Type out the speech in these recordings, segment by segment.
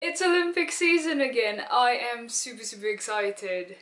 It's Olympic season again. I am super excited.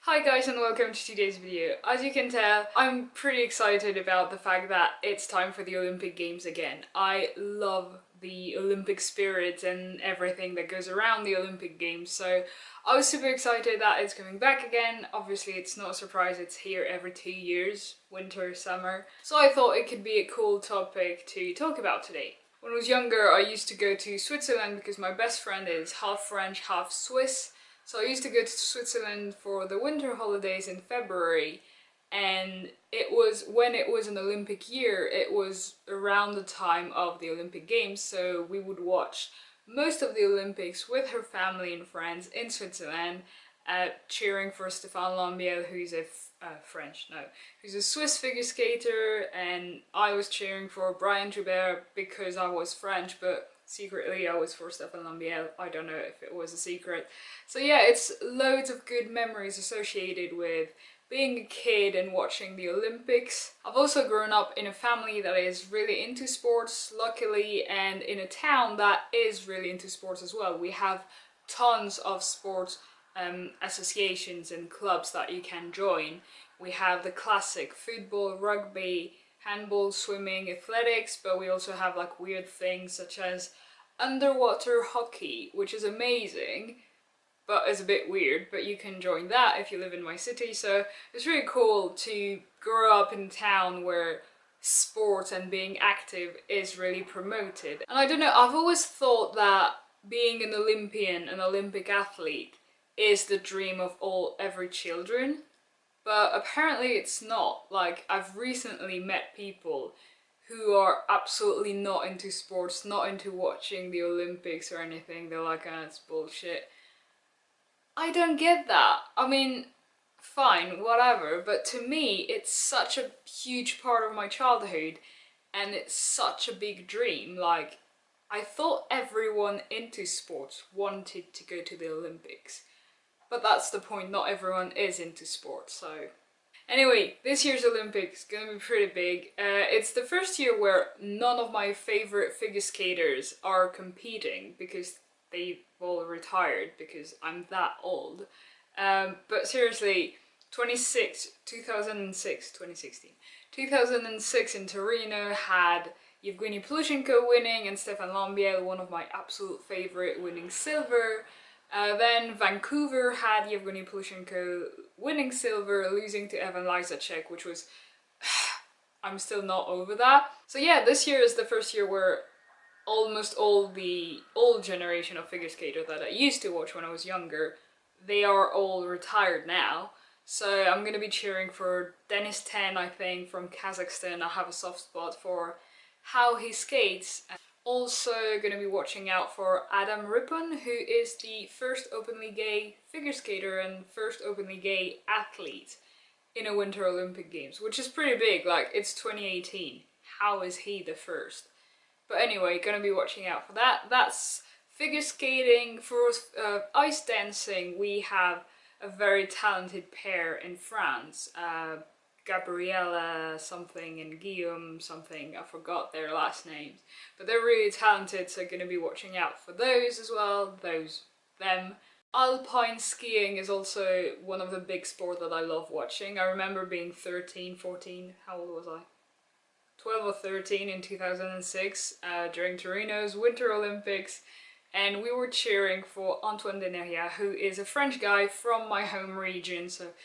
Hi guys and welcome to today's video. As you can tell, I'm pretty excited about the fact that it's time for the Olympic Games again. I love the Olympic spirit and everything that goes around the Olympic Games, so I was super excited that it's coming back again. Obviously it's not a surprise, it's here every 2 years, winter, summer, so I thought it could be a cool topic to talk about today. When I was younger, I used to go to Switzerland because my best friend is half French, half Swiss. So I used to go to Switzerland for the winter holidays in February, and when it was an Olympic year, it was around the time of the Olympic Games, so we would watch most of the Olympics with her family and friends in Switzerland, cheering for Stéphane Lambiel, who's who's a Swiss figure skater, and I was cheering for Brian Joubert because I was French, but secretly I was for Stéphane Lambiel. I don't know if it was a secret. So yeah, it's loads of good memories associated with being a kid and watching the Olympics. I've also grown up in a family that is really into sports, luckily, and in a town that is really into sports as well. We have tons of sports associations and clubs that you can join. We have the classic football, rugby, handball, swimming, athletics, but we also have like weird things such as underwater hockey, which is amazing, but is a bit weird, but you can join that if you live in my city. So it's really cool to grow up in a town where sport and being active is really promoted. And I don't know, I've always thought that being an Olympian, an Olympic athlete, is the dream of every children, but apparently it's not. Like, I've recently met people who are absolutely not into sports, not into watching the Olympics or anything. They're like, ah, it's bullshit. I don't get that. I mean, fine, whatever, but to me, it's such a huge part of my childhood and it's such a big dream. Like, I thought everyone into sports wanted to go to the Olympics, but that's the point, not everyone is into sports, so. Anyway, this year's Olympics is gonna be pretty big. It's the first year where none of my favorite figure skaters are competing because they've all retired because I'm that old. But seriously, 2006 in Torino had Yevgeny Plushenko winning and Stefan Lambiel, one of my absolute favorite, winning silver. Then Vancouver had Yevgeny Plushenko winning silver, losing to Evan Lysacek, which was... I'm still not over that. So yeah, this year is the first year where almost all the old generation of figure skaters that I used to watch when I was younger, they are all retired now. So I'm gonna be cheering for Denis Ten, I think, from Kazakhstan. I have a soft spot for how he skates. Also going to be watching out for Adam Rippon, who is the first openly gay figure skater and first openly gay athlete in a Winter Olympic Games, which is pretty big. Like, it's 2018. How is he the first? But anyway, gonna be watching out for that. That's figure skating. For ice dancing, we have a very talented pair in France. Gabriella something and Guillaume something, I forgot their last names, but they're really talented, so gonna be watching out for those as well, them. Alpine skiing is also one of the big sports that I love watching. I remember being 13, 14, how old was I? 12 or 13 in 2006 during Torino's Winter Olympics, and we were cheering for Antoine Deneria, who is a French guy from my home region, so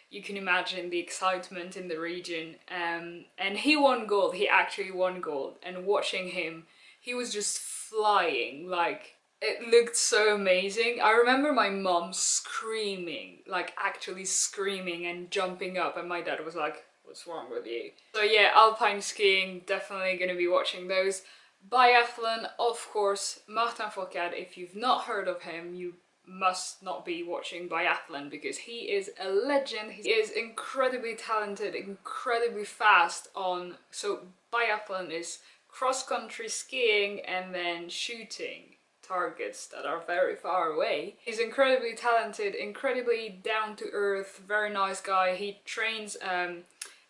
you can imagine the excitement in the region. And he won gold, he actually won gold, and watching him, he was just flying, like, it looked so amazing. I remember my mom screaming, like actually screaming and jumping up, and my dad was like, what's wrong with you? So yeah, alpine skiing, definitely gonna be watching those. Biathlon, of course, Martin Fourcade. If you've not heard of him, you must not be watching biathlon because he is a legend. He is incredibly talented, incredibly fast on... So biathlon is cross-country skiing and then shooting targets that are very far away. He's incredibly talented, incredibly down-to-earth, very nice guy. He trains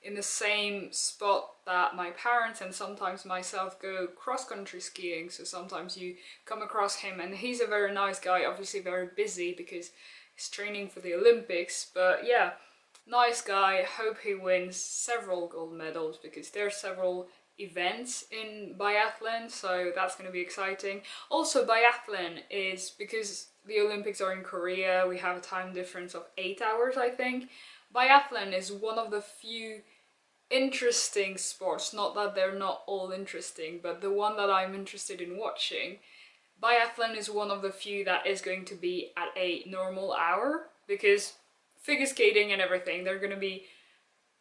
in the same spot that my parents and sometimes myself go cross-country skiing. So sometimes you come across him, and he's a very nice guy, obviously very busy because he's training for the Olympics. But yeah, nice guy. Hope he wins several gold medals because there are several events in biathlon, so that's going to be exciting. Also, biathlon is, because the Olympics are in Korea, we have a time difference of 8 hours, I think. Biathlon is one of the few interesting sports, not that they're not all interesting, but the one that I'm interested in watching. Biathlon is one of the few that is going to be at a normal hour, because figure skating and everything, they're going to be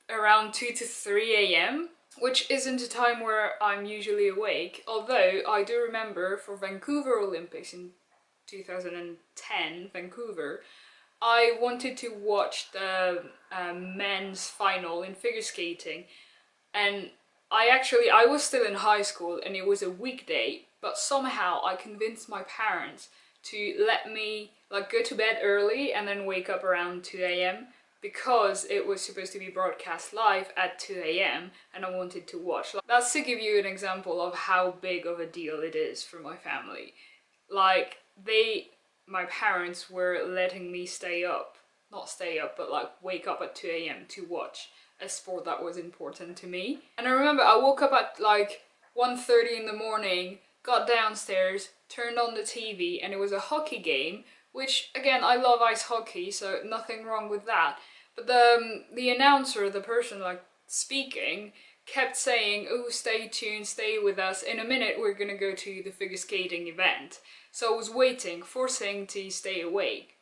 around 2 to 3 a.m, which isn't a time where I'm usually awake. Although I do remember for Vancouver Olympics in 2010, Vancouver, I wanted to watch the men's final in figure skating, and I was still in high school and it was a weekday, but somehow I convinced my parents to let me like go to bed early and then wake up around 2 a.m. because it was supposed to be broadcast live at 2 a.m. and I wanted to watch. That's to give you an example of how big of a deal it is for my family. Like, my parents were letting me not stay up, but like wake up at 2 a.m. to watch a sport that was important to me. And I remember I woke up at like 1:30 in the morning, got downstairs, turned on the TV, and it was a hockey game, which again, I love ice hockey, so nothing wrong with that. But the announcer, the person like speaking, kept saying, oh, stay tuned, stay with us, in a minute we're gonna go to the figure skating event. So I was waiting, forcing to stay awake.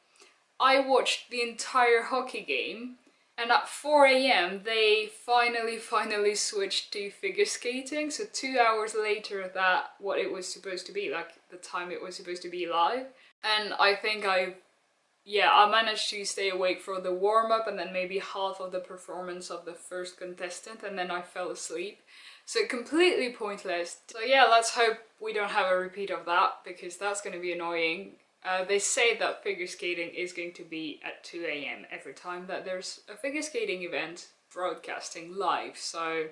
I watched the entire hockey game, and at 4 a.m. they finally switched to figure skating. So 2 hours later than what it was supposed to be, like the time it was supposed to be live. And I think I managed to stay awake for the warm-up and then maybe half of the performance of the first contestant, and then I fell asleep. So completely pointless. So yeah, let's hope we don't have a repeat of that, because that's going to be annoying. They say that figure skating is going to be at 2 a.m. every time that there's a figure skating event broadcasting live, so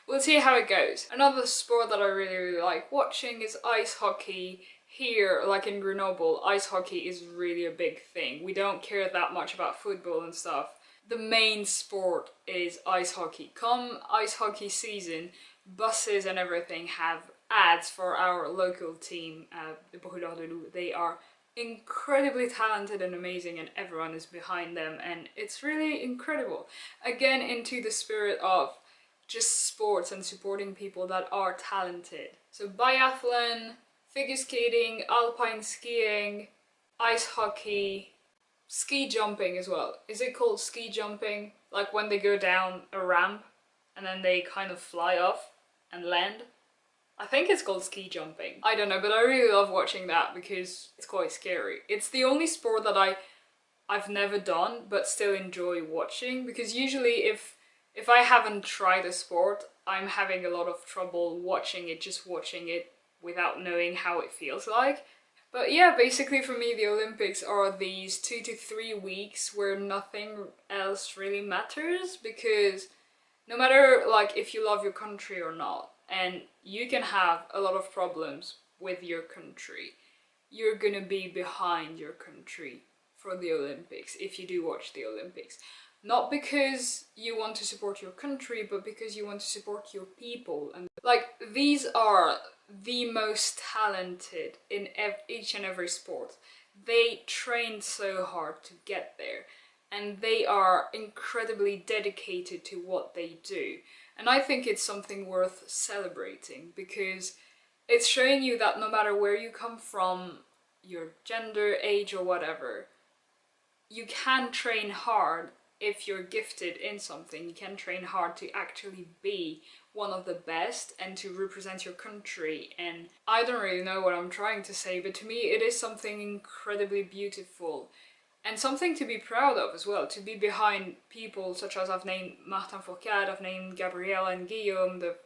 we'll see how it goes. Another sport that I really like watching is ice hockey. Here, like in Grenoble, ice hockey is really a big thing. We don't care that much about football and stuff. The main sport is ice hockey. Come ice hockey season, buses and everything have ads for our local team, the Brûleurs de Loup. They are incredibly talented and amazing, and everyone is behind them, and it's really incredible. Again, into the spirit of just sports and supporting people that are talented. So biathlon, figure skating, alpine skiing, ice hockey, ski jumping as well. Is it called ski jumping? Like when they go down a ramp and then they kind of fly off and land? I think it's called ski jumping. I don't know, but I really love watching that because it's quite scary. It's the only sport that I've never done but still enjoy watching, because usually if I haven't tried a sport, I'm having a lot of trouble watching it, just watching it without knowing how it feels like. But yeah, basically for me the Olympics are these 2 to 3 weeks where nothing else really matters, because no matter like if you love your country or not, and you can have a lot of problems with your country, you're gonna be behind your country for the Olympics if you do watch the Olympics. Not because you want to support your country, but because you want to support your people. And like, these are the most talented in each and every sport. They train so hard to get there, and they are incredibly dedicated to what they do. And I think it's something worth celebrating, because it's showing you that no matter where you come from, your gender, age or whatever, you can train hard. If you're gifted in something, you can train hard to actually be one of the best and to represent your country. And I don't really know what I'm trying to say, but to me it is something incredibly beautiful and something to be proud of as well, to be behind people such as I've named Martin Fourcade, I've named Gabrielle and Guillaume, the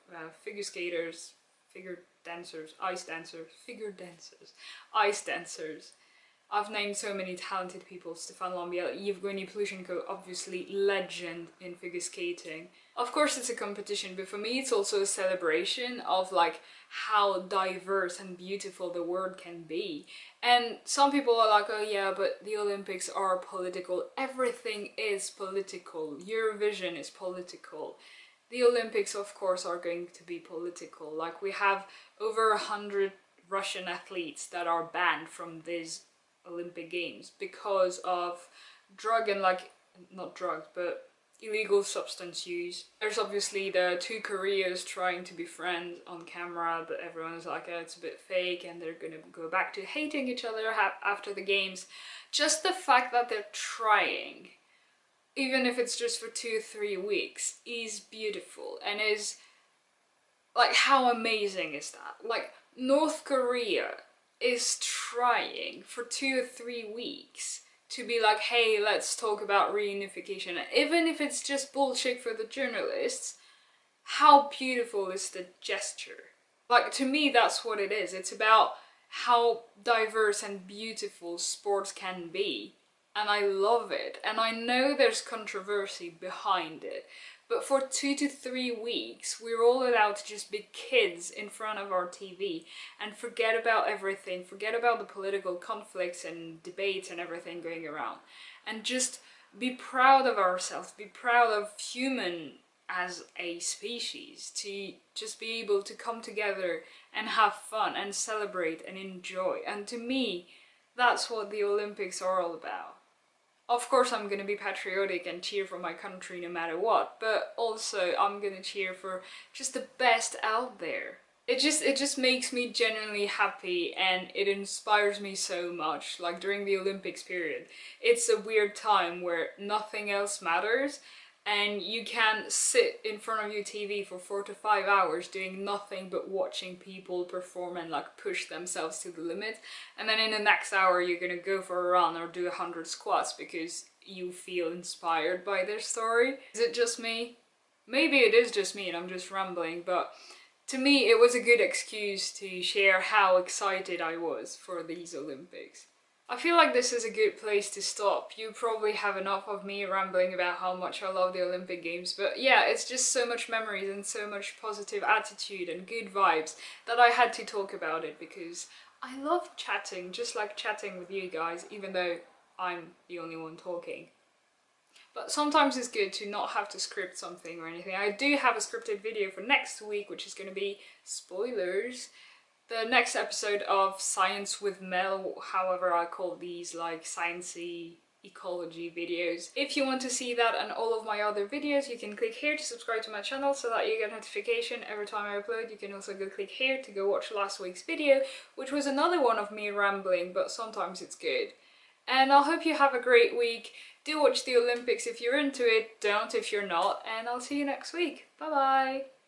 figure skaters, figure dancers, ice dancers, figure dancers, ice dancers. I've named so many talented people: Stefan Lambiel, Yevgeny Plushenko, obviously legend in figure skating. Of course it's a competition, but for me it's also a celebration of like how diverse and beautiful the world can be. And some people are like, oh yeah, but the Olympics are political. Everything is political. Eurovision is political. The Olympics, of course, are going to be political. Like, we have over 100 Russian athletes that are banned from these Olympic Games because of drug and like, not drugs, but illegal substance use. There's obviously the two Koreas trying to be friends on camera, but everyone is like, oh, it's a bit fake, and they're gonna go back to hating each other after the games. Just the fact that they're trying, even if it's just for 2-3 weeks, is beautiful, and is like, how amazing is that? Like, North Korea is trying for 2 or 3 weeks to be like, hey, let's talk about reunification. And even if it's just bullshit for the journalists, how beautiful is the gesture? Like, to me, that's what it is. It's about how diverse and beautiful sports can be. And I love it. And I know there's controversy behind it. But for 2 to 3 weeks, we're all allowed to just be kids in front of our TV and forget about everything, forget about the political conflicts and debates and everything going around. And just be proud of ourselves, be proud of human as a species, to just be able to come together and have fun and celebrate and enjoy. And to me, that's what the Olympics are all about. Of course I'm gonna be patriotic and cheer for my country no matter what, but also I'm gonna cheer for just the best out there. It just makes me genuinely happy, and it inspires me so much. Like, during the Olympics period, it's a weird time where nothing else matters, and you can sit in front of your TV for 4 to 5 hours doing nothing but watching people perform and like push themselves to the limit, and then in the next hour you're gonna go for a run or do 100 squats because you feel inspired by their story. Is it just me? Maybe it is just me and I'm just rambling, but to me it was a good excuse to share how excited I was for these Olympics. I feel like this is a good place to stop. You probably have enough of me rambling about how much I love the Olympic Games, but yeah, it's just so much memories and so much positive attitude and good vibes that I had to talk about it, because I love chatting, just like chatting with you guys, even though I'm the only one talking. But sometimes it's good to not have to script something or anything. I do have a scripted video for next week, which is going to be, spoilers, the next episode of Science with Mel, however I call these, like, sciencey ecology videos. If you want to see that and all of my other videos, you can click here to subscribe to my channel so that you get notification every time I upload. You can also go click here to go watch last week's video, which was another one of me rambling, but sometimes it's good. And I hope you have a great week. Do watch the Olympics if you're into it, don't if you're not, and I'll see you next week. Bye bye!